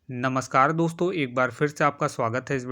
नमस्कार दोस्तों, एक बार फिर से आपका स्वागत है इस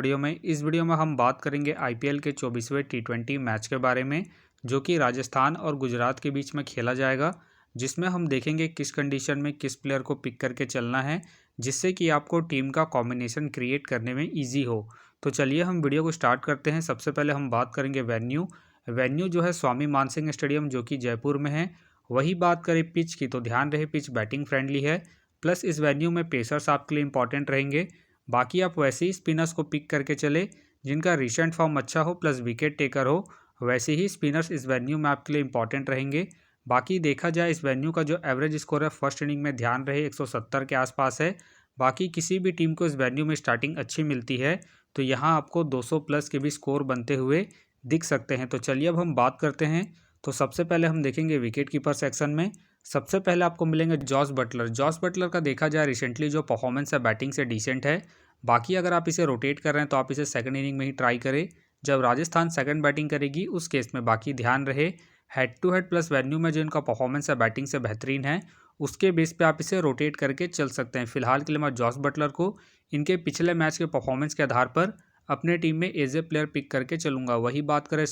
वीडियो में हम बात करेंगे आईपीएल के 24वें टी20 मैच के बारे में, जो कि राजस्थान और गुजरात के बीच में खेला जाएगा। जिसमें हम देखेंगे किस कंडीशन में किस प्लेयर को पिक करके चलना है, जिससे कि आपको टीम का कॉम्बिनेशन क्रिएट करने में ईजी हो। तो चलिए हम वीडियो को स्टार्ट करते हैं। सबसे पहले हम बात करेंगे वेन्यू जो है स्वामी मानसिंह स्टेडियम, जो कि जयपुर में है। वही बात करें पिच की, तो ध्यान रहे पिच बैटिंग फ्रेंडली है, प्लस इस वेन्यू में पेसर्स आपके लिए इंपॉर्टेंट रहेंगे। बाकी आप वैसे ही स्पिनर्स को पिक करके चले जिनका रिसेंट फॉर्म अच्छा हो प्लस विकेट टेकर हो। वैसे ही स्पिनर्स इस वेन्यू में आपके लिए इंपॉर्टेंट रहेंगे। बाकी देखा जाए इस वेन्यू का जो एवरेज स्कोर है फर्स्ट इनिंग में ध्यान रहे 170 के आसपास है। बाकी किसी भी टीम को इस वेन्यू में स्टार्टिंग अच्छी मिलती है तो यहाँ आपको 200 प्लस के भी स्कोर बनते हुए दिख सकते हैं। तो चलिए अब हम बात करते हैं। तो सबसे पहले हम देखेंगे विकेट कीपर सेक्शन में। सबसे पहले आपको मिलेंगे जॉस बटलर का देखा जाए रिसेंटली जो परफॉर्मेंस है बैटिंग से डिसेंट है। बाकी अगर आप इसे रोटेट कर रहे हैं तो आप इसे सेकंड इनिंग में ही ट्राई करें जब राजस्थान सेकंड बैटिंग करेगी उस केस में। बाकी ध्यान रहे head to head plus venue में जो इनका परफॉर्मेंस है बैटिंग से बेहतरीन है, उसके बेस पे आप इसे रोटेट करके चल सकते हैं। फिलहाल के लिए मैं जॉस बटलर को इनके पिछले मैच के परफॉर्मेंस के आधार पर अपने टीम में एज ए प्लेयर पिक करके चलूंगा। वही बात करें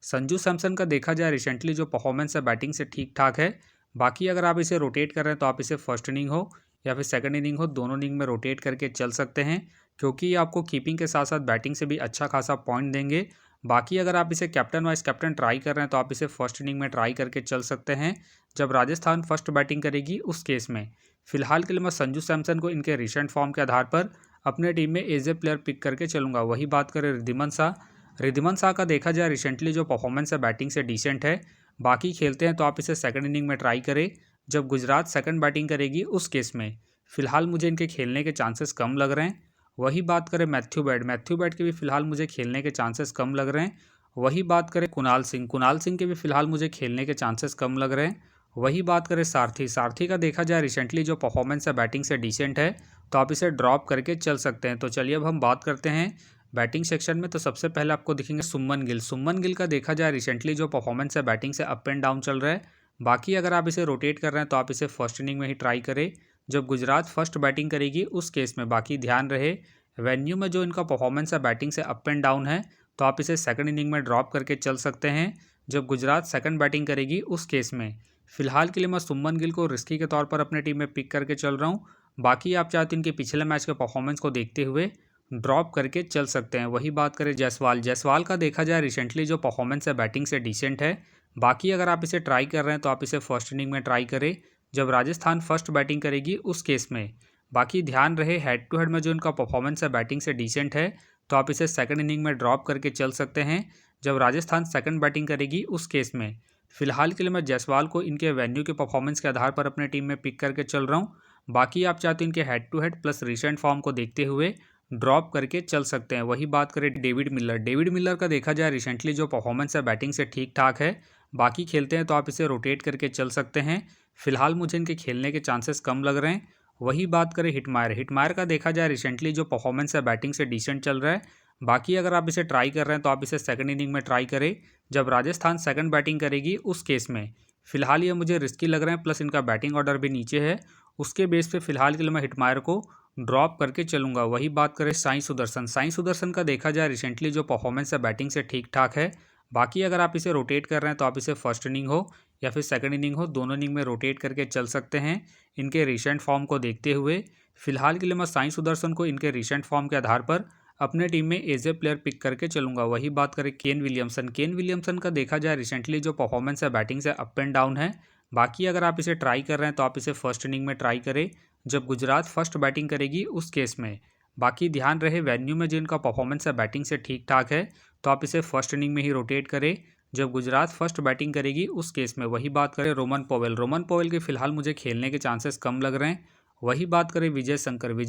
संजू सैमसन का देखा जाए रिसेंटली जो परफॉर्मेंस है बैटिंग से ठीक ठाक है। बाकी अगर आप इसे रोटेट कर रहे हैं तो आप इसे फर्स्ट इनिंग हो या फिर सेकंड इनिंग हो, दोनों इनिंग में रोटेट करके चल सकते हैं, क्योंकि ये आपको कीपिंग के साथ साथ बैटिंग से भी अच्छा खासा पॉइंट देंगे। बाकी अगर आप इसे कैप्टन वाइस कैप्टन ट्राई कर रहे हैं तो आप इसे फर्स्ट इनिंग में ट्राई करके चल सकते हैं जब राजस्थान फर्स्ट बैटिंग करेगी उस केस में। फिलहाल के लिए मैं संजू सैमसन को इनके रिसेंट फॉर्म के आधार पर अपने टीम में एज ए प्लेयर पिक करके चलूंगा। वही बात करें रिद्धिमान शाह का देखा जाए रिसेंटली जो परफॉर्मेंस है बैटिंग से डिसेंट है। बाकी खेलते हैं तो आप इसे सेकंड इनिंग में ट्राई करें जब गुजरात सेकंड बैटिंग करेगी उस केस में। फिलहाल मुझे इनके खेलने के चांसेस कम लग रहे हैं। वही बात करें मैथ्यू बैट के भी फिलहाल मुझे खेलने के चांसेस कम लग रहे हैं। वही बात करें कुणाल सिंह के भी फिलहाल मुझे खेलने के चांसेस कम लग रहे हैं। वही बात करें सारथी का देखा जाए रिसेंटली जो परफॉर्मेंस है बैटिंग से डिसेंट है, तो आप इसे ड्रॉप करके चल सकते हैं। तो चलिए अब हम बात करते हैं बैटिंग सेक्शन में। तो सबसे पहले आपको दिखेंगे सुमन गिल का देखा जाए रिसेंटली जो परफॉर्मेंस है बैटिंग से अप एंड डाउन चल रहा है। बाकी अगर आप इसे रोटेट कर रहे हैं तो आप इसे फर्स्ट इनिंग में ही ट्राई करें जब गुजरात फर्स्ट बैटिंग करेगी उस केस में। बाकी ध्यान रहे वेन्यू में जो इनका परफॉर्मेंस है बैटिंग से अप एंड डाउन है, तो आप इसे सेकंड इनिंग में ड्रॉप करके चल सकते हैं जब गुजरात सेकंड बैटिंग करेगी उस केस में। फिलहाल के लिए मैं सुमन गिल को रिस्की के तौर पर अपने टीम में पिक करके चल रहा हूँ। बाकी आप चाहते हैं इनके पिछले मैच के परफॉर्मेंस को देखते हुए ड्रॉप करके चल सकते हैं। वही बात करें जायसवाल का देखा जाए रिसेंटली जो परफॉर्मेंस है बैटिंग से डिसेंट है। बाकी अगर आप इसे ट्राई कर रहे हैं तो आप इसे फर्स्ट इनिंग में ट्राई करें जब राजस्थान फर्स्ट बैटिंग करेगी उस केस में। बाकी ध्यान रहे हेड टू हेड में जो इनका परफॉर्मेंस है बैटिंग से डिसेंट है, तो आप इसे सेकंड इनिंग में ड्रॉप करके चल सकते हैं जब राजस्थान सेकंड बैटिंग करेगी उस केस में। फिलहाल के लिए मैं जायसवाल को इनके वेन्यू के परफॉर्मेंस के आधार पर अपने टीम में पिक करके चल रहा हूँ। बाकी आप चाहते हैं इनके head to head plus recent form को देखते हुए ड्रॉप करके चल सकते हैं। वही बात करें डेविड मिलर का देखा जाए रिसेंटली जो परफॉर्मेंस है बैटिंग से ठीक ठाक है। बाकी खेलते हैं तो आप इसे रोटेट करके चल सकते हैं। फिलहाल मुझे इनके खेलने के चांसेस कम लग रहे हैं। वही बात करें हिटमायर का देखा जाए रिसेंटली जो परफॉर्मेंस है बैटिंग से डिसेंट चल रहा है। बाकी अगर आप इसे ट्राई कर रहे हैं तो आप इसे सेकंड इनिंग में ट्राई करें जब राजस्थान सेकंड बैटिंग करेगी उस केस में। फिलहाल ये मुझे रिस्की लग रहे हैं, प्लस इनका बैटिंग ऑर्डर भी नीचे है। उसके बेस पे फिलहाल के लिए मैं हिटमायर को ड्रॉप करके चलूंगा। वही बात करें साई सुदर्शन का देखा जाए रिसेंटली जो परफॉर्मेंस है बैटिंग से ठीक ठाक है। बाकी अगर आप इसे रोटेट कर रहे हैं तो आप इसे फर्स्ट इनिंग हो या फिर सेकंड इनिंग हो, दोनों इनिंग में रोटेट करके चल सकते हैं इनके रिसेंट फॉर्म को देखते हुए। फिलहाल के लिए मैं साई सुदर्शन को इनके रिसेंट फॉर्म के आधार पर अपने टीम में एज ए प्लेयर पिक करके चलूंगा। वही बात करें केन विलियमसन का देखा जाए रिसेंटली जो परफॉर्मेंस है बैटिंग से अप एंड डाउन है। बाकी अगर आप इसे ट्राई कर रहे हैं तो आप इसे फर्स्ट इनिंग में ट्राई करें जब गुजरात फर्स्ट बैटिंग करेगी उस केस में। बाकी ध्यान रहे वेन्यू में जिनका परफॉर्मेंस है बैटिंग से ठीक ठाक है, तो आप इसे फर्स्ट इनिंग में ही रोटेट करें जब गुजरात फर्स्ट बैटिंग करेगी उस केस में। वही बात करें रोमन पॉवेल के फिलहाल मुझे खेलने के चांसेस कम लग रहे हैं। वही बात करें विजय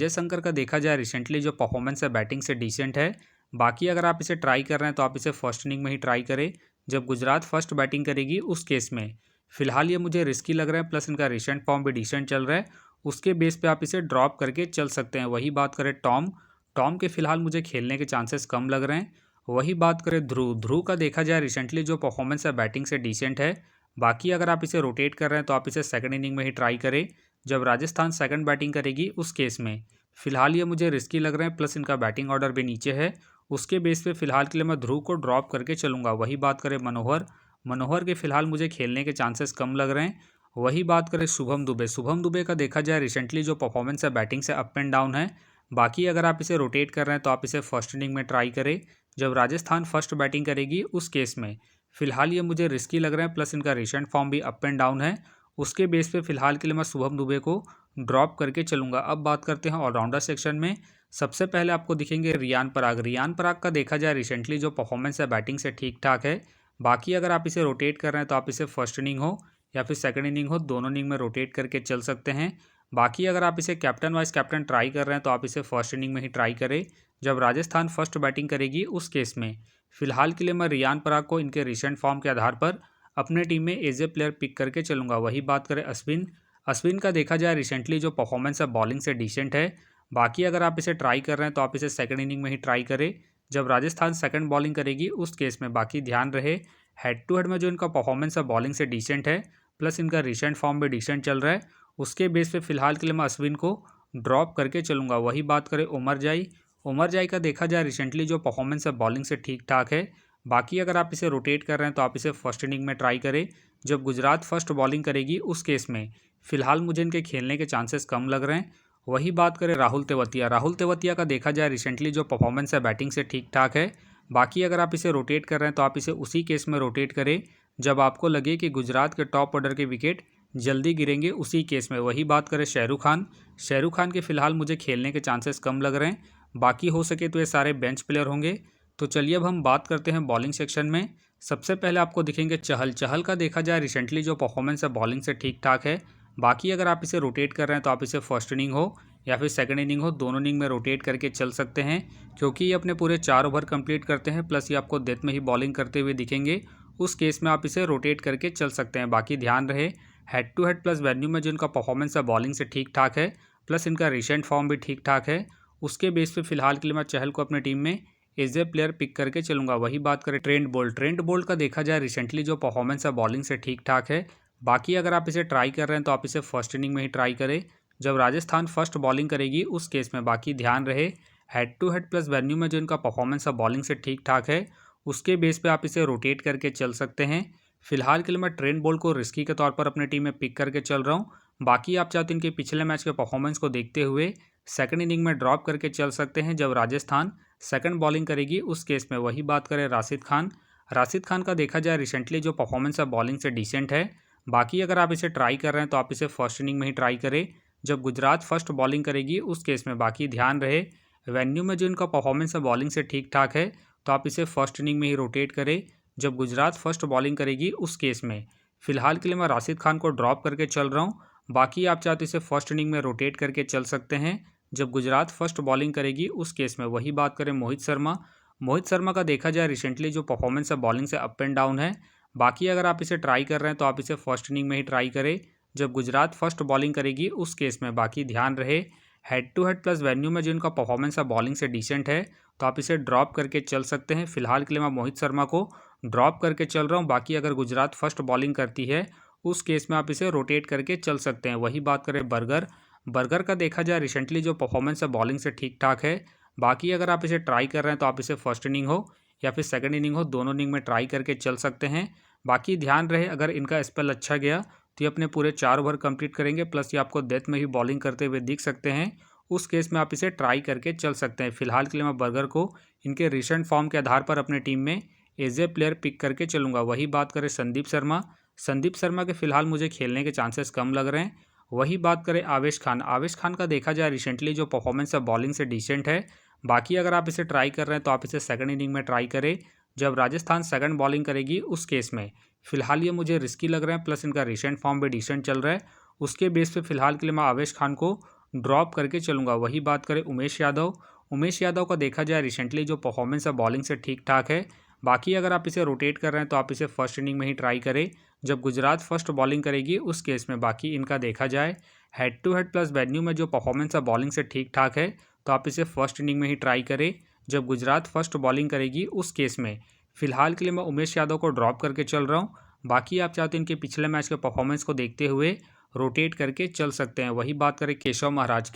शंकर का देखा जाए रिसेंटली जो परफॉर्मेंस है बैटिंग से डिसेंट है। बाकी अगर आप इसे ट्राई कर रहे हैं तो आप इसे फर्स्ट इनिंग में ही ट्राई करें जब गुजरात फर्स्ट बैटिंग करेगी उस केस में। फिलहाल ये मुझे रिस्की लग रहा है, प्लस इनका रिसेंट फॉर्म भी डिसेंट चल रहा है, उसके बेस पे आप इसे ड्रॉप करके चल सकते हैं। वही बात करें टॉम के फिलहाल मुझे खेलने के चांसेस कम लग रहे हैं। वही बात करें ध्रुव का देखा जाए रिसेंटली जो परफॉर्मेंस है बैटिंग से डिसेंट है। बाकी अगर आप इसे रोटेट कर रहे हैं तो आप इसे सेकंड इनिंग में ही ट्राई करें जब राजस्थान सेकंड बैटिंग करेगी उस केस में। फिलहाल ये मुझे रिस्की लग रहे हैं, प्लस इनका बैटिंग ऑर्डर भी नीचे है। उसके बेस पे फिलहाल के लिए मैं ध्रुव को ड्रॉप करके चलूंगा। वही बात करें मनोहर, मनोहर के फिलहाल मुझे खेलने के चांसेस कम लग रहे हैं। वही बात करें शुभम दुबे, शुभम दुबे का देखा जाए रिसेंटली जो परफॉर्मेंस है बैटिंग से अप एंड डाउन है। बाकी अगर आप इसे रोटेट कर रहे हैं तो आप इसे फर्स्ट इनिंग में ट्राई करें जब राजस्थान फर्स्ट बैटिंग करेगी उस केस में। फिलहाल ये मुझे रिस्की लग रहे हैं, प्लस इनका रिसेंट फॉर्म भी अप एंड डाउन है। उसके बेस पे फिलहाल के लिए मैं शुभम दुबे को ड्रॉप करके चलूंगा। अब बात करते हैं ऑलराउंडर सेक्शन में। सबसे पहले आपको दिखेंगे रियान पराग। रियान पराग का देखा जाए रिसेंटली जो परफॉर्मेंस है बैटिंग से ठीक ठाक है। बाकी अगर आप इसे रोटेट कर रहे हैं तो आप इसे फर्स्ट इनिंग हो या फिर सेकंड इनिंग हो, दोनों इनिंग में रोटेट करके चल सकते हैं। बाकी अगर आप इसे कैप्टन वाइस कैप्टन ट्राई कर रहे हैं तो आप इसे फर्स्ट इनिंग में ही ट्राई करें जब राजस्थान फर्स्ट बैटिंग करेगी उस केस में। फिलहाल के लिए मैं रियान पराग को इनके रिसेंट फॉर्म के आधार पर अपने टीम में एज ए प्लेयर पिक करके चलूंगा। वही बात करें अश्विन, अश्विन का देखा जाए रिसेंटली जो परफॉर्मेंस है बॉलिंग से डिसेंट है। बाकी अगर आप इसे ट्राई कर रहे हैं तो आप इसे सेकंड इनिंग में ही ट्राई करें जब राजस्थान सेकंड बॉलिंग करेगी उस केस में। बाकी ध्यान रहे हेड टू हेड में जो इनका परफॉर्मेंस है बॉलिंग से डिसेंट है, प्लस इनका रिसेंट फॉर्म भी डिसेंट चल रहा है। उसके बेस पे फिलहाल के लिए मैं अश्विन को ड्रॉप करके चलूंगा। वही बात करें उमर जाई, उमर जाई का देखा जाए रिसेंटली जो परफॉर्मेंस है बॉलिंग से ठीक ठाक है। बाकी अगर आप इसे रोटेट कर रहे हैं तो आप इसे फर्स्ट इनिंग में ट्राई करें जब गुजरात फर्स्ट बॉलिंग करेगी उस केस में। फिलहाल मुझे इनके खेलने के चांसेस कम लग रहे हैं। वही बात करें राहुल तेवतिया, राहुल तेवतिया का देखा जाए रिसेंटली जो परफॉर्मेंस है बैटिंग से ठीक ठाक है। बाकी अगर आप इसे रोटेट कर रहे हैं तो आप इसे उसी केस में रोटेट करें जब आपको लगे कि गुजरात के टॉप ऑर्डर के विकेट जल्दी गिरेंगे उसी केस में। वही बात करें शाहरुख खान, शाहरुख खान के फिलहाल मुझे खेलने के चांसेस कम लग रहे हैं। बाकी हो सके तो ये सारे बेंच प्लेयर होंगे। तो चलिए अब हम बात करते हैं बॉलिंग सेक्शन में। सबसे पहले आपको दिखेंगे चहल, चहल का देखा जाए रिसेंटली जो परफॉर्मेंस है बॉलिंग से ठीक ठाक है। बाकी अगर आप इसे रोटेट कर रहे हैं तो आप इसे फर्स्ट इनिंग हो या फिर सेकंड इनिंग हो, दोनों इनिंग में रोटेट करके चल सकते हैं क्योंकि ये अपने पूरे 4 ओवर कंप्लीट करते हैं, प्लस ये आपको डेथ में ही बॉलिंग करते हुए दिखेंगे। उस केस में आप इसे रोटेट करके चल सकते हैं। बाकी ध्यान रहे head to head plus venue में जो इनका परफॉर्मेंस है बॉलिंग से ठीक ठाक है, प्लस इनका रिसेंट फॉर्म भी ठीक ठाक है। उसके बेस पे फिलहाल के लिए मैं चहल को अपने टीम में एज ए प्लेयर पिक करके चलूंगा। वही बात करें ट्रेंट बोल्ट, ट्रेंट बोल्ट का देखा जाए रिसेंटली जो परफॉर्मेंस है बॉलिंग से ठीक ठाक है। बाकी अगर आप इसे ट्राई कर रहे हैं तो आप इसे फर्स्ट इनिंग में ही ट्राई करें जब राजस्थान फर्स्ट बॉलिंग करेगी उस केस में। बाकी ध्यान रहे head to head plus venue में जो इनका परफॉर्मेंस है बॉलिंग से ठीक ठाक है, उसके बेस पे आप इसे रोटेट करके चल सकते हैं। फिलहाल के लिए मैं ट्रेंट बोल्ट को रिस्की के तौर पर अपने टीम में पिक करके चल रहा हूँ। बाकी आप चाहते इनके पिछले मैच के परफॉर्मेंस को देखते हुए सेकंड इनिंग में ड्रॉप करके चल सकते हैं जब राजस्थान सेकंड बॉलिंग करेगी उस केस में। वही बात करें राशिद खान, राशिद खान का देखा जाए रिसेंटली जो परफॉर्मेंस है बॉलिंग से डिसेंट है। बाकी अगर आप इसे ट्राई कर रहे हैं तो आप इसे फर्स्ट इनिंग में ही ट्राई करें जब गुजरात फर्स्ट बॉलिंग करेगी उस केस में। बाकी ध्यान रहे वेन्यू में जो इनका परफॉर्मेंस है बॉलिंग से ठीक ठाक है, तो आप इसे फर्स्ट इनिंग में ही रोटेट करें जब गुजरात फर्स्ट बॉलिंग करेगी उस केस में। फिलहाल के लिए मैं राशिद खान को ड्रॉप करके चल रहा हूँ। बाकी आप चाहते इसे फर्स्ट इनिंग में रोटेट करके चल सकते हैं जब गुजरात फर्स्ट बॉलिंग करेगी उस केस में। वही बात करें मोहित शर्मा, मोहित शर्मा का देखा जाए रिसेंटली जो परफॉर्मेंस है बॉलिंग से अप एंड डाउन है। बाकी अगर आप इसे ट्राई कर रहे हैं तो आप इसे फर्स्ट इनिंग में ही ट्राई करें जब गुजरात फर्स्ट बॉलिंग करेगी उस केस में। बाकी ध्यान रहे head to head plus venue में जो इनका परफॉर्मेंस है बॉलिंग से डिसेंट है, तो आप इसे ड्रॉप करके चल सकते हैं। फिलहाल के लिए मैं मोहित शर्मा को ड्रॉप करके चल रहा हूँ। बाकी अगर गुजरात फर्स्ट बॉलिंग करती है उस केस में आप इसे रोटेट करके चल सकते हैं। वही बात करें बर्गर, बर्गर का देखा जाए रिसेंटली जो परफॉर्मेंस है बॉलिंग से ठीक ठाक है। बाकी अगर आप इसे ट्राई कर रहे हैं तो आप इसे फर्स्ट इनिंग हो या फिर सेकंड इनिंग हो, दोनों इनिंग में ट्राई करके चल सकते हैं। बाकी ध्यान रहे अगर इनका स्पेल अच्छा गया तो ये अपने पूरे 4 ओवर कंप्लीट करेंगे, प्लस ये आपको डेथ में ही बॉलिंग करते हुए दिख सकते हैं। उस केस में आप इसे ट्राई करके चल सकते हैं। फिलहाल के लिए मैं बर्गर को इनके रिसेंट फॉर्म के आधार पर अपने टीम में एज ए प्लेयर पिक करके चलूंगा। वही बात करें संदीप शर्मा, संदीप शर्मा के फिलहाल मुझे खेलने के चांसेस कम लग रहे हैं। वही बात करें आवेश खान, आवेश खान का देखा जाए रिसेंटली जो परफॉर्मेंस है बॉलिंग से डिसेंट है। बाकी अगर आप इसे ट्राई कर रहे हैं तो आप इसे सेकंड इनिंग में ट्राई करें जब राजस्थान सेकंड बॉलिंग करेगी उस केस में। फिलहाल ये मुझे रिस्की लग रहे हैं, प्लस इनका रिसेंट फॉर्म भी डिसेंट चल रहा है। उसके बेस पे फिलहाल के लिए मैं आवेश खान को ड्रॉप करके चलूंगा। वही बात करें उमेश यादव, उमेश यादव का देखा जाए रिसेंटली जो परफॉर्मेंस है बॉलिंग से ठीक ठाक है। बाकी अगर आप इसे रोटेट कर रहे हैं तो आप इसे फर्स्ट इनिंग में ही ट्राई करें जब गुजरात फर्स्ट बॉलिंग करेगी उस केस में। बाकी इनका देखा जाए head to head plus venue में जो परफॉर्मेंस है बॉलिंग से ठीक ठाक है, तो आप इसे फर्स्ट इनिंग में ही ट्राई करें जब गुजरात फर्स्ट बॉलिंग करेगी उस केस में। फिलहाल के लिए मैं उमेश यादव को ड्रॉप करके चल रहा हूँ। बाकी आप चाहते हैं इनके पिछले मैच के परफॉर्मेंस को देखते हुए रोटेट करके चल सकते हैं। वही बात करें केशव महाराज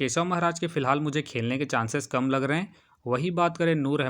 के फ़िलहाल मुझे खेलने के चांसेस कम लग रहे हैं। वही बात करें नूर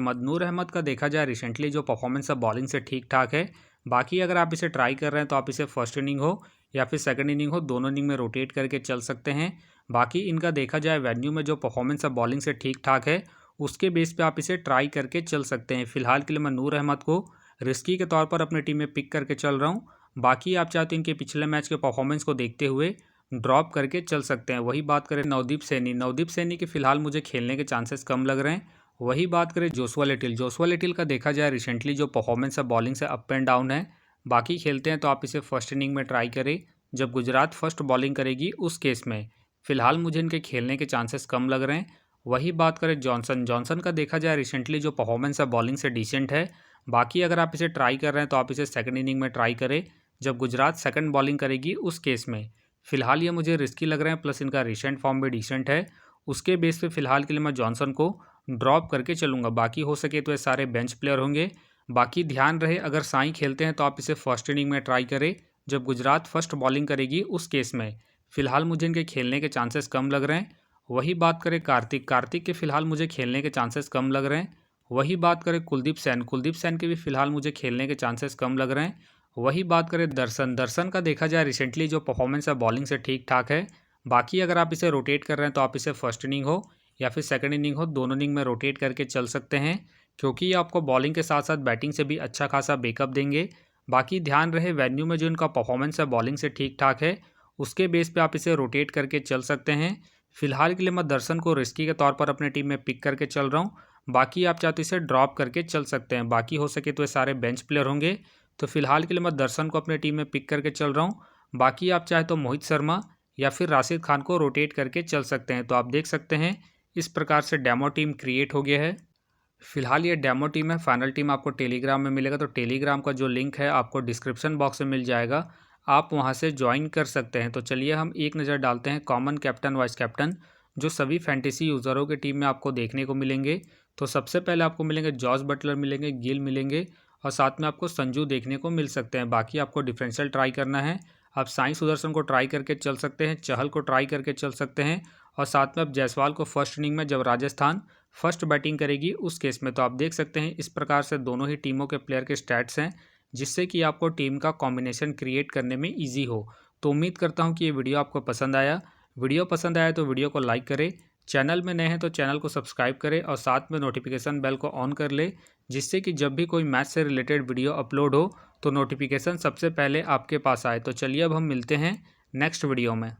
अहमद का देखा जाए रिसेंटली जो परफॉर्मेंस है बॉलिंग से ठीक ठाक है। बाकी अगर आप इसे ट्राई कर रहे हैं तो आप इसे फर्स्ट इनिंग हो या फिर सेकंड इनिंग हो, दोनों इनिंग में रोटेट करके चल सकते हैं। बाकी इनका देखा जाए वेन्यू में जो परफॉर्मेंस है बॉलिंग से ठीक ठाक है, उसके बेस पे आप इसे ट्राई करके चल सकते हैं। फिलहाल के लिए मैं नूर अहमद को रिस्की के तौर पर अपनी टीम में पिक करके चल रहा हूँ। बाकी आप चाहते इनके पिछले मैच के परफॉर्मेंस को देखते हुए ड्रॉप करके चल सकते हैं। वही बात करें नवदीप सैनी के फिलहाल मुझे खेलने के चांसेस कम लग रहे हैं। वही बात करें जोशुआ लिटिल का देखा जाए रिसेंटली जो परफॉर्मेंस है बॉलिंग से अप एंड डाउन है। बाकी खेलते हैं तो आप इसे फर्स्ट इनिंग में ट्राई करें जब गुजरात फर्स्ट बॉलिंग करेगी उस केस में। फिलहाल मुझे इनके खेलने के चांसेस कम लग रहे हैं। वही बात करें जॉनसन का देखा जाए रिसेंटली जो परफॉर्मेंस है बॉलिंग से डिसेंट है। बाकी अगर आप इसे ट्राई कर रहे हैं तो आप इसे सेकंड इनिंग में ट्राई करें जब गुजरात सेकंड बॉलिंग करेगी उस केस में। फिलहाल ये मुझे रिस्की लग रहे हैं, प्लस इनका रिसेंट फॉर्म भी डिसेंट है। उसके बेस पे फिलहाल के लिए मैं जॉनसन को ड्रॉप करके चलूँगा। बाकी हो सके तो ये सारे बेंच प्लेयर होंगे। बाकी ध्यान रहे अगर साई खेलते हैं तो आप इसे फर्स्ट इनिंग में ट्राई करें जब गुजरात फर्स्ट बॉलिंग करेगी उस केस में। फिलहाल मुझे इनके खेलने के चांसेस कम लग रहे हैं। वही बात करें कार्तिक के फिलहाल मुझे खेलने के चांसेस कम लग रहे हैं। वही बात करें कुलदीप सैन के भी फिलहाल मुझे खेलने के चांसेस कम लग रहे हैं। वही बात करें दर्शन का देखा जाए रिसेंटली जो परफॉर्मेंस है बॉलिंग से ठीक ठाक है। बाकी अगर आप इसे रोटेट कर रहे हैं तो आप इसे फर्स्ट इनिंग हो या फिर सेकंड इनिंग हो, दोनों इनिंग में रोटेट करके चल सकते हैं क्योंकि ये आपको बॉलिंग के साथ साथ बैटिंग से भी अच्छा खासा बैकअप देंगे। बाकी ध्यान रहे वेन्यू में जो इनका परफॉर्मेंस है बॉलिंग से ठीक ठाक है, उसके बेस पे आप इसे रोटेट करके चल सकते हैं। फिलहाल के लिए मैं दर्शन को रिस्की के तौर पर अपने टीम में पिक करके चल रहा हूँ। बाकी आप चाहते इसे ड्रॉप करके चल सकते हैं। बाकी हो सके तो ये सारे बेंच प्लेयर होंगे। तो फिलहाल के लिए मैं दर्शन को अपने टीम में पिक करके चल रहा हूँ। बाकी आप चाहे तो मोहित शर्मा या फिर राशिद खान को रोटेट करके चल सकते हैं। तो आप देख सकते हैं इस प्रकार से डेमो टीम क्रिएट हो गया है। फिलहाल ये डेमो टीम है, फाइनल टीम आपको टेलीग्राम में मिलेगा। तो टेलीग्राम का जो लिंक है आपको डिस्क्रिप्शन बॉक्स में मिल जाएगा, आप वहां से ज्वाइन कर सकते हैं। तो चलिए हम एक नज़र डालते हैं कॉमन कैप्टन वाइस कैप्टन जो सभी फैंटेसी यूज़रों की टीम में आपको देखने को मिलेंगे। तो सबसे पहले आपको मिलेंगे जॉस बटलर मिलेंगे, गिल मिलेंगे और साथ में आपको संजू देखने को मिल सकते हैं। बाकी आपको डिफरेंशियल ट्राई करना है, आप साई सुदर्शन को ट्राई करके चल सकते हैं, चहल को ट्राई करके चल सकते हैं और साथ में आप जायसवाल को फर्स्ट इनिंग में जब राजस्थान फर्स्ट बैटिंग करेगी उस केस में। तो आप देख सकते हैं इस प्रकार से दोनों ही टीमों के प्लेयर के स्टैट्स हैं जिससे कि आपको टीम का कॉम्बिनेशन क्रिएट करने में ईजी हो। तो उम्मीद करता हूँ कि ये वीडियो आपको पसंद आया। वीडियो पसंद आया तो वीडियो को लाइक करें, चैनल में नए हैं तो चैनल को सब्सक्राइब करें और साथ में नोटिफिकेशन बेल को ऑन कर ले जिससे कि जब भी कोई मैच से रिलेटेड वीडियो अपलोड हो तो नोटिफिकेशन सबसे पहले आपके पास आए। तो चलिए अब हम मिलते हैं नेक्स्ट वीडियो में।